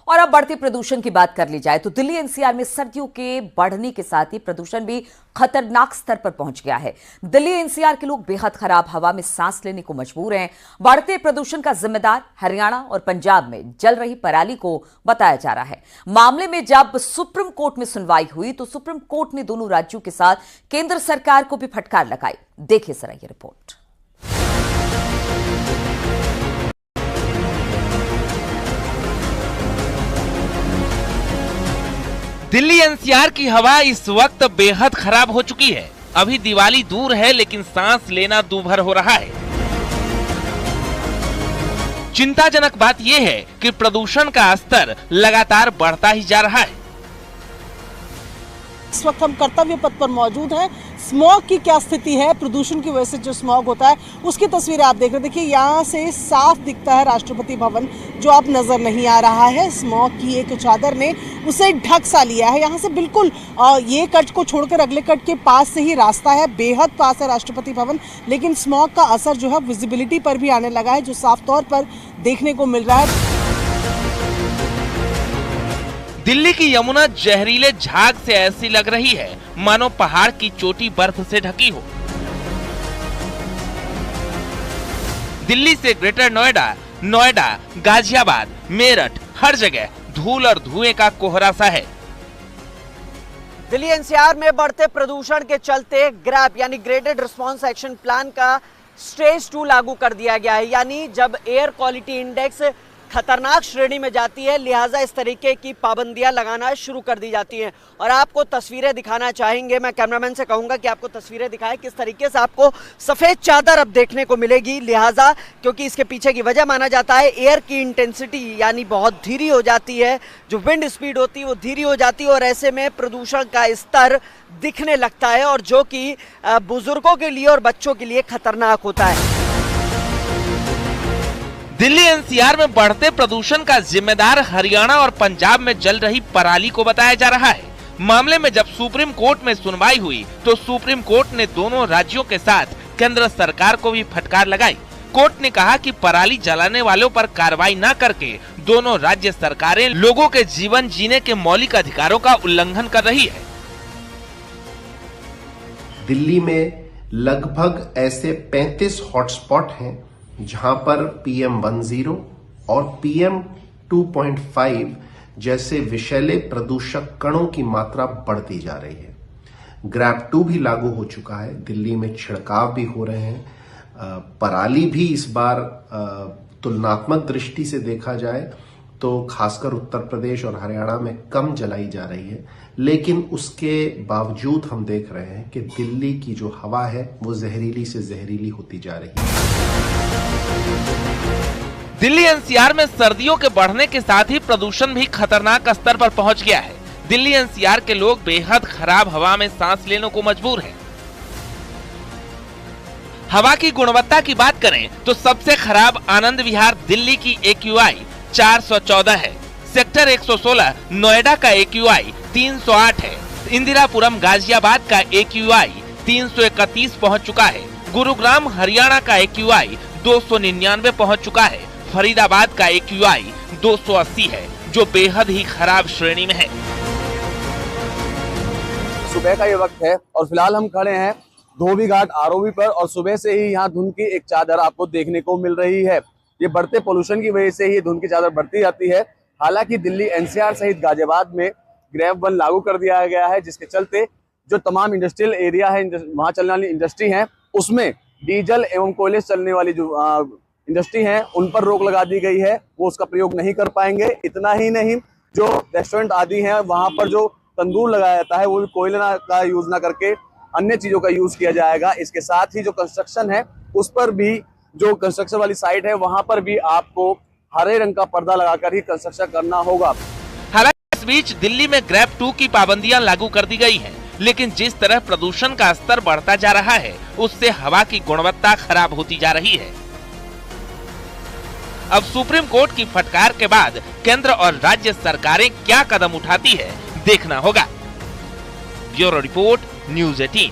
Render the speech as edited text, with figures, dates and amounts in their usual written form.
और अब बढ़ते प्रदूषण की बात कर ली जाए तो दिल्ली एनसीआर में सर्दियों के बढ़ने के साथ ही प्रदूषण भी खतरनाक स्तर पर पहुंच गया है। दिल्ली एनसीआर के लोग बेहद खराब हवा में सांस लेने को मजबूर हैं। बढ़ते प्रदूषण का जिम्मेदार हरियाणा और पंजाब में जल रही पराली को बताया जा रहा है। मामले में जब सुप्रीम कोर्ट में सुनवाई हुई तो सुप्रीम कोर्ट ने दोनों राज्यों के साथ केंद्र सरकार को भी फटकार लगाई। देखिए जरा ये रिपोर्ट। दिल्ली एनसीआर की हवा इस वक्त बेहद खराब हो चुकी है। अभी दिवाली दूर है लेकिन सांस लेना दूभर हो रहा है। चिंताजनक बात यह है कि प्रदूषण का स्तर लगातार बढ़ता ही जा रहा है। इस वक्त हम कर्तव्य पथ पर मौजूद हैं। स्मॉग की क्या स्थिति है, प्रदूषण की वजह से जो स्मॉग होता है उसकी तस्वीरें आप देख रहे हैं। देखिए यहाँ से साफ दिखता है राष्ट्रपति भवन जो अब नजर नहीं आ रहा है। स्मॉग की एक चादर ने उसे ढक सा लिया है। यहाँ से बिल्कुल ये कट को छोड़कर अगले कट के पास से ही रास्ता है, बेहद पास है राष्ट्रपति भवन, लेकिन स्मॉग का असर जो है विजिबिलिटी पर भी आने लगा है, जो साफ तौर पर देखने को मिल रहा है। दिल्ली की यमुना जहरीले झाग से ऐसी लग रही है मानो पहाड़ की चोटी बर्फ से ढकी हो। दिल्ली से ग्रेटर नोएडा, गाजियाबाद, मेरठ, हर जगह धूल और धुएं का कोहरा सा है। दिल्ली एनसीआर में बढ़ते प्रदूषण के चलते ग्रैप यानी ग्रेडेड रिस्पांस एक्शन प्लान का स्टेज 2 लागू कर दिया गया है। यानी जब एयर क्वालिटी इंडेक्स खतरनाक श्रेणी में जाती है, लिहाजा इस तरीके की पाबंदियां लगाना शुरू कर दी जाती हैं। और आपको तस्वीरें दिखाना चाहेंगे, मैं कैमरामैन से कहूंगा कि आपको तस्वीरें दिखाएं किस तरीके से आपको सफेद चादर अब देखने को मिलेगी। लिहाजा क्योंकि इसके पीछे की वजह माना जाता है एयर की इंटेंसिटी यानी बहुत धीरे हो जाती है, जो विंड स्पीड होती है वो धीरे हो जाती है और ऐसे में प्रदूषण का स्तर दिखने लगता है और जो कि बुजुर्गों के लिए और बच्चों के लिए खतरनाक होता है। दिल्ली एनसीआर में बढ़ते प्रदूषण का जिम्मेदार हरियाणा और पंजाब में जल रही पराली को बताया जा रहा है। मामले में जब सुप्रीम कोर्ट में सुनवाई हुई तो सुप्रीम कोर्ट ने दोनों राज्यों के साथ केंद्र सरकार को भी फटकार लगाई। कोर्ट ने कहा कि पराली जलाने वालों पर कार्रवाई न करके दोनों राज्य सरकारें लोगों के जीवन जीने के मौलिक अधिकारों का उल्लंघन कर रही है। दिल्ली में लगभग ऐसे 35 हॉटस्पॉट हैं जहां पर PM10 और PM2.5 जैसे विषैले प्रदूषक कणों की मात्रा बढ़ती जा रही है। ग्रैप 2 भी लागू हो चुका है, दिल्ली में छिड़काव भी हो रहे हैं। पराली भी इस बार तुलनात्मक दृष्टि से देखा जाए तो खासकर उत्तर प्रदेश और हरियाणा में कम जलाई जा रही है, लेकिन उसके बावजूद हम देख रहे हैं कि दिल्ली की जो हवा है वो जहरीली से जहरीली होती जा रही है। दिल्ली एनसीआर में सर्दियों के बढ़ने के साथ ही प्रदूषण भी खतरनाक स्तर पर पहुंच गया है। दिल्ली एनसीआर के लोग बेहद खराब हवा में सांस लेने को मजबूर हैं। हवा की गुणवत्ता की बात करें तो सबसे खराब आनंद विहार दिल्ली की AQI 414 है। सेक्टर 116 नोएडा का AQI 308 है। इंदिरापुरम गाजियाबाद का AQI 331 पहुंच चुका है। गुरुग्राम हरियाणा का AQI 299 पहुंच चुका है। फरीदाबाद का AQI 280 है, जो बेहद ही खराब श्रेणी में है। सुबह का ये वक्त है और फिलहाल हम खड़े हैं धोबी घाट ROV पर और सुबह से ही यहाँ धुंध की एक चादर आपको देखने को मिल रही है। ये बढ़ते पोल्यूशन की वजह से ही धुंध की चादर बढ़ती जाती है। हालांकि दिल्ली एनसीआर सहित गाजियाबाद में ग्रैप 1 लागू कर दिया गया है, जिसके चलते जो तमाम इंडस्ट्रियल एरिया है, वहाँ चलने वाली इंडस्ट्री है, उसमें डीजल एवं कोयले से चलने वाली जो इंडस्ट्री है उन पर रोक लगा दी गई है। वो उसका प्रयोग नहीं कर पाएंगे। इतना ही नहीं, जो रेस्टोरेंट आदि हैं वहाँ पर जो तंदूर लगाया जाता है वो भी कोयले का यूज ना करके अन्य चीजों का यूज किया जाएगा। इसके साथ ही जो कंस्ट्रक्शन है उस पर भी, जो कंस्ट्रक्शन वाली साइट है वहां पर भी आपको हरे रंग का पर्दा लगाकर ही कंस्ट्रक्शन करना होगा। हालांकि इस बीच दिल्ली में ग्रैप 2 की पाबंदियां लागू कर दी गई हैं, लेकिन जिस तरह प्रदूषण का स्तर बढ़ता जा रहा है उससे हवा की गुणवत्ता खराब होती जा रही है। अब सुप्रीम कोर्ट की फटकार के बाद केंद्र और राज्य सरकारें क्या कदम उठाती है देखना होगा। Bureau report, news 18।